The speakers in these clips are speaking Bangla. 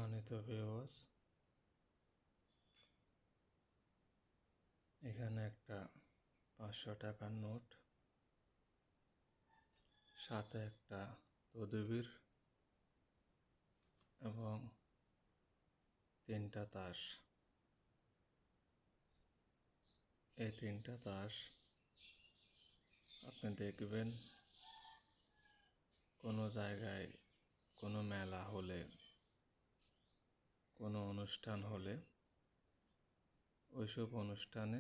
সম্মানিত ভিউয়ার্স, এখানে একটা 500 টাকার নোট, সাথে একটা তদবির এবং 3টা তাস। এই 3টা তাস আপনি দেখবেন কোনো জায়গায়, কোনো মেলা হলে, কোনো অনুষ্ঠান হলে, ওইসব অনুষ্ঠানে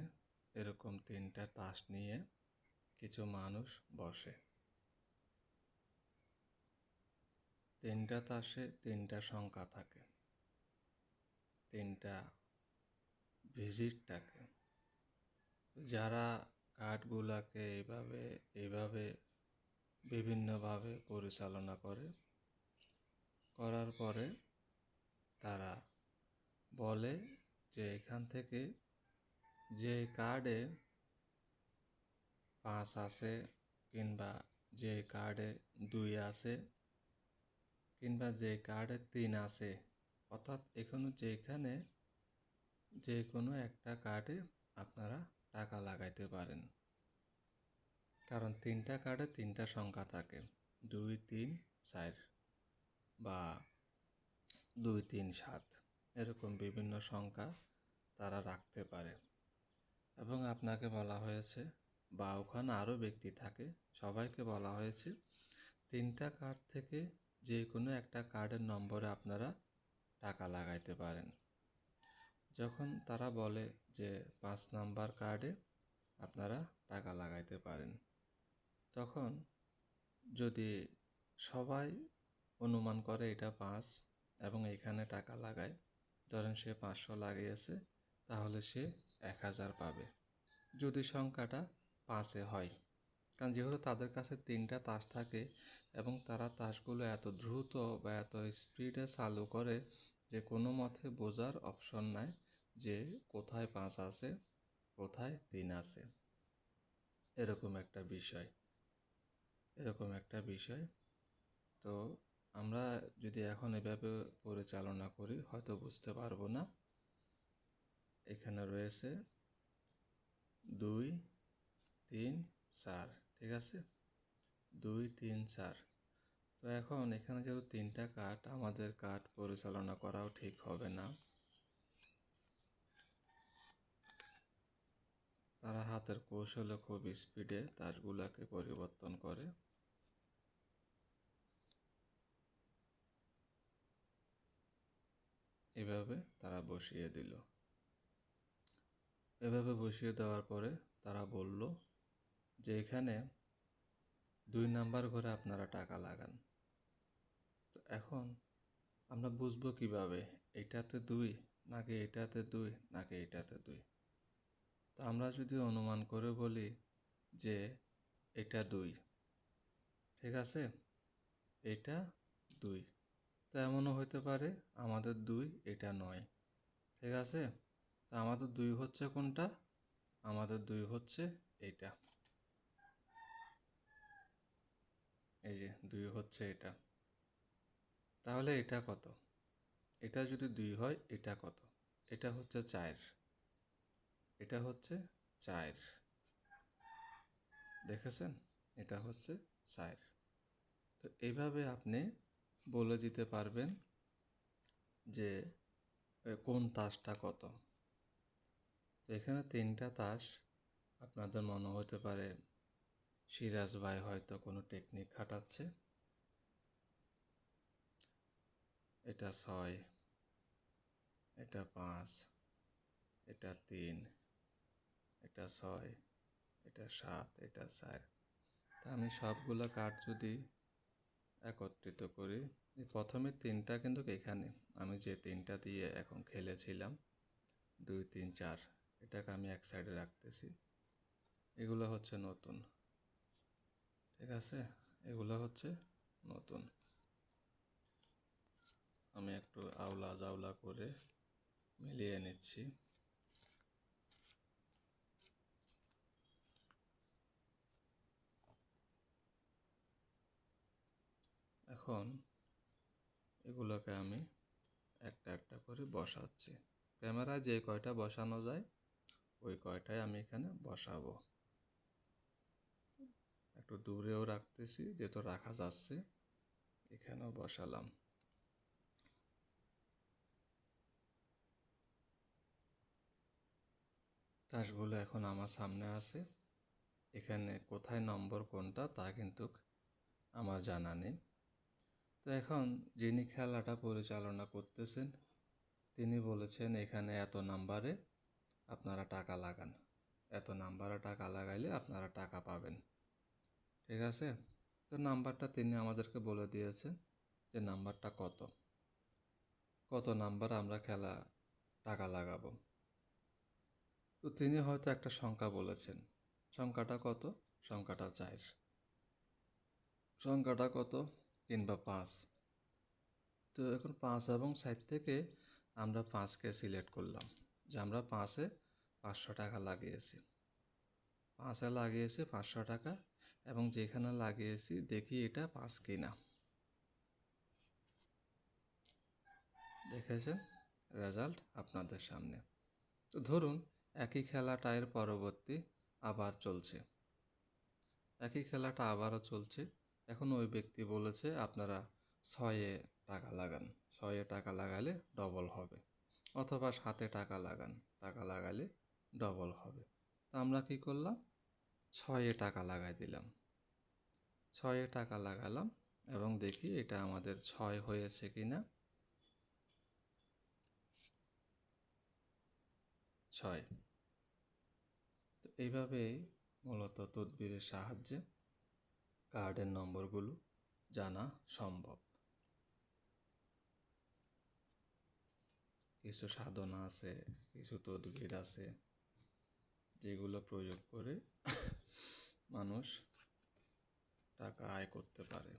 এরকম 3টা তাস নিয়ে কিছু মানুষ বসে। 3টা তাসে 3টা সংখ্যা থাকে, 3টা ভিজিট থাকে। যারা কার্ডগুলাকে এইভাবে বিভিন্নভাবে পরিচালনা করার পরে তারা বলে যে এখান থেকে যে কার্ডে 5 আছে, কিংবা যে কার্ডে 2 আছে, কিংবা যে কার্ডে 3 আছে, অর্থাৎ যেখানে যে কোনো একটা কার্ডে আপনারা টাকা লাগাইতে পারেন। কারণ 3টা কার্ডে 3টা সংখ্যা থাকে, 2, 3, 4 বা 2, 3, 7, এরকম বিভিন্ন সংখ্যা তারা রাখতে পারে। এবং আপনাকে বলা হয়েছে, বা ওখানে আরও ব্যক্তি থাকে, সবাইকে বলা হয়েছে 3টা কার্ড থেকে যে কোনো একটা কার্ডের নম্বরে আপনারা টাকা লাগাইতে পারেন। যখন তারা বলে যে 5 নাম্বার কার্ডে আপনারা টাকা লাগাইতে পারেন, তখন যদি সবাই অনুমান করে এটা 5 এবং এখানে টাকা লাগায়, ধরেন সে 500 লাগিয়েছে, তাহলে সে 1000 পাবে যদি সংখ্যাটা 5-এ হয়। কারণ যেহেতু তাদের কাছে 3টা তাস থাকে এবং তারা তাসগুলো এত দ্রুত বা এত স্পিডে চালু করে যে কোনো মতে বোঝার অপশন নাই যে কোথায় 5 আছে, কোথায় 3 আছে। এরকম একটা বিষয়। তো আমরা যদি এখন এভাবে পরিচালনা করি হয়তো বুঝতে পারবো না। এখানে রয়েছে 2, 3, 4, ঠিক আছে, 2, 3, 4। তো এখন এখানে যেহেতু 3টা কার্ড, আমাদের কার্ড পরিচালনা করাও ঠিক হবে না। তারা হাতের কৌশলে খুব স্পিডে তাসগুলাকে পরিবর্তন করে। এভাবে তারা বসিয়ে দিল। এভাবে বসিয়ে দেওয়ার পরে তারা বলল যে এখানে 2 নাম্বার ঘরে আপনারা টাকা লাগান। তো এখন আমরা বুঝবো কিভাবে এটাতে 2 নাকি এটাতে 2 নাকি এটাতে 2? তো আমরা যদি অনুমান করে বলি যে এটা 2, ঠিক আছে, এটা 2, তো এমনও হতে পারে আমাদের 2 এটা নয়, ঠিক আছে। তা আমাদের 2 হচ্ছে কোনটা? আমাদের 2 হচ্ছে এইটা, এই যে 2 হচ্ছে এটা। তাহলে এটা কত? এটা যদি 2 হয় এটা কত? এটা হচ্ছে 4, এটা হচ্ছে 4, দেখেছেন, এটা হচ্ছে 4। তো এইভাবে আপনি বলে দিতে পারবেন যে কোন তাসটা কত। তো এখানে 3টা তাস, আপনাদের মনে হতে পারে সিরাজ ভাই হয়তো কোনো টেকনিক খাটাচ্ছে। এটা 6, এটা 5, এটা 3, এটা 6, এটা 7, এটা 4। তা আমি সবগুলো কার্ড যদি একত্রিত করি, প্রথমে 3টা কিন্তু এখানে আমি যে 3টা দিয়ে এখন খেলেছিলাম, 2, 3, 4, এটাকে আমি এক সাইডে রাখতেছি। এগুলো হচ্ছে নতুন, ঠিক আছে, এগুলো হচ্ছে নতুন। আমি একটু আওলা জাওলা করে মিলিয়ে নিচ্ছি। এখন এগুলোকে আমি একটা একটা করে বসাচ্ছি। ক্যামেরায় যে কয়টা বসানো যায় ওই কয়টাই আমি এখানে বসাবো। একটু দূরেও রাখতেছি, যেহেতু রাখা যাচ্ছে, এখানেও বসালাম। তাসগুলো এখন আমার সামনে আছে। এখানে কোথায় নম্বর কোনটা তা কিন্তু আমার জানা নেই। তো এখন যিনি খেলাটা পরিচালনা করতেছেন তিনি বলেছেন এখানে এত নাম্বারে আপনারা টাকা লাগান, এত নাম্বারে টাকা লাগাইলে আপনারা টাকা পাবেন। ঠিক আছে? তো নাম্বারটা তিনি আমাদেরকে বলে দিয়েছেন যে নাম্বারটা কত, কত নাম্বার আমরা টাকা লাগাবো। তো তিনি হয়তো একটা সংখ্যা বলেছেন। সংখ্যাটা কত? সংখ্যাটা 4। সংখ্যাটা কত? কিংবা 5। তো এখন 5 এবং 4 থেকে আমরা 5কে সিলেক্ট করলাম যে আমরা 5-এ 500 টাকা লাগিয়েছি। 5-এ লাগিয়েছি 500 টাকা, এবং যেখানে লাগিয়েছি দেখি এটা 5 কিনা। দেখেছেন রেজাল্ট আপনাদের সামনে। তো ধরুন একই খেলাটা এর পরবর্তী আবার চলছে, একই খেলাটা আবারও চলছে। এখন ওই ব্যক্তি বলেছে আপনারা 6-এ টাকা লাগান, 6-এ টাকা লাগালে ডবল হবে, অথবা 7-এ টাকা লাগান, টাকা লাগালে ডবল হবে। তো আমরা কি করলাম? 6-এ টাকা লাগাই দিলাম। 6-এ টাকা লাগালাম এবং দেখি এটা আমাদের 6 হয়েছে কিনা। 6। তো এইভাবেই মূলত তদবিরের সাহায্যে কার্ডের নম্বরগুলো জানা সম্ভব। কিছু সাধনা আছে, কিছু তদবির আছে যেগুলো প্রয়োগ করে মানুষ টাকা আয় করতে পারে।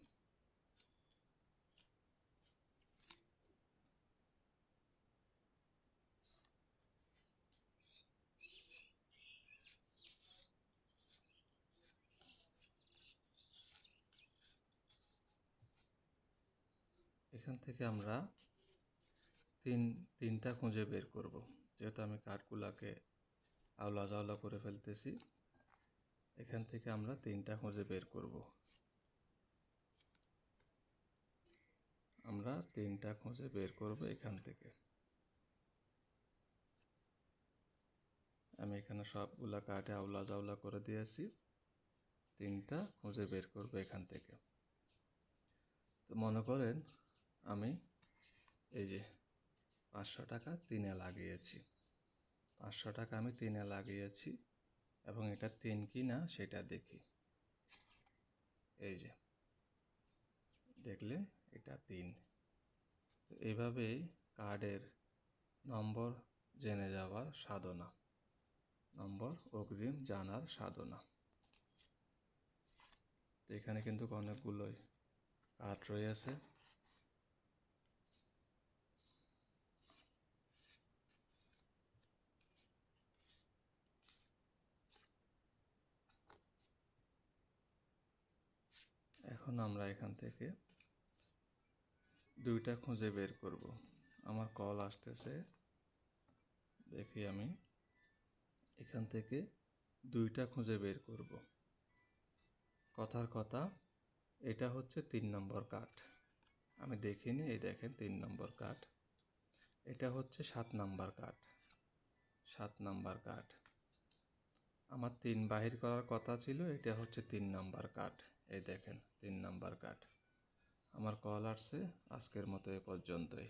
এখান থেকে আমরা তিনটা খুঁজে বের করব। যেহেতু আমি কার্ডগুলোকে আওলা জাওলা করে ফেলতেছি, এখান থেকে আমরা 3টা খুঁজে বের করব। আমরা 3টা খুঁজে বের করব এখান থেকে। আমি এখানে সবগুলা কার্ডে আওলা জাওলা করে দিয়েছি। 3টা খুঁজে বের করব এখান থেকে। তো মনে করেন আমি এই যে 500 টাকা 3-এ লাগিয়েছি, 500 টাকা আমি 3-এ লাগিয়েছি এবং এটা 3 কিনা সেটা দেখি। এই যে দেখলেন এটা 3। তো এইভাবেই কার্ডের নম্বর জেনে যাওয়ার সাধনা, নম্বর অগ্রিম জানার সাধনা। তো এখানে কিন্তু অনেকগুলোই কার্ড রয়েছে। এখন আমরা এখান থেকে 2টা খুঁজে বের করব। আমার কল আসতেছে, দেখি আমি এখান থেকে 2টা খুঁজে বের করব। কথার কথা, এটা হচ্ছে 3 নম্বর কার্ড। আমি দেখিনি, এই দেখেন 3 নম্বর কার্ড। এটা হচ্ছে 7 নম্বর কার্ড। 7 নম্বর কার্ড। আমার 3 বাহির করার কথা ছিল, এটা হচ্ছে 3 নম্বর কার্ড। এই দেখেন 3 নম্বর কার্ড। আমার কল আসছে, আজকের মতো এ পর্যন্তই।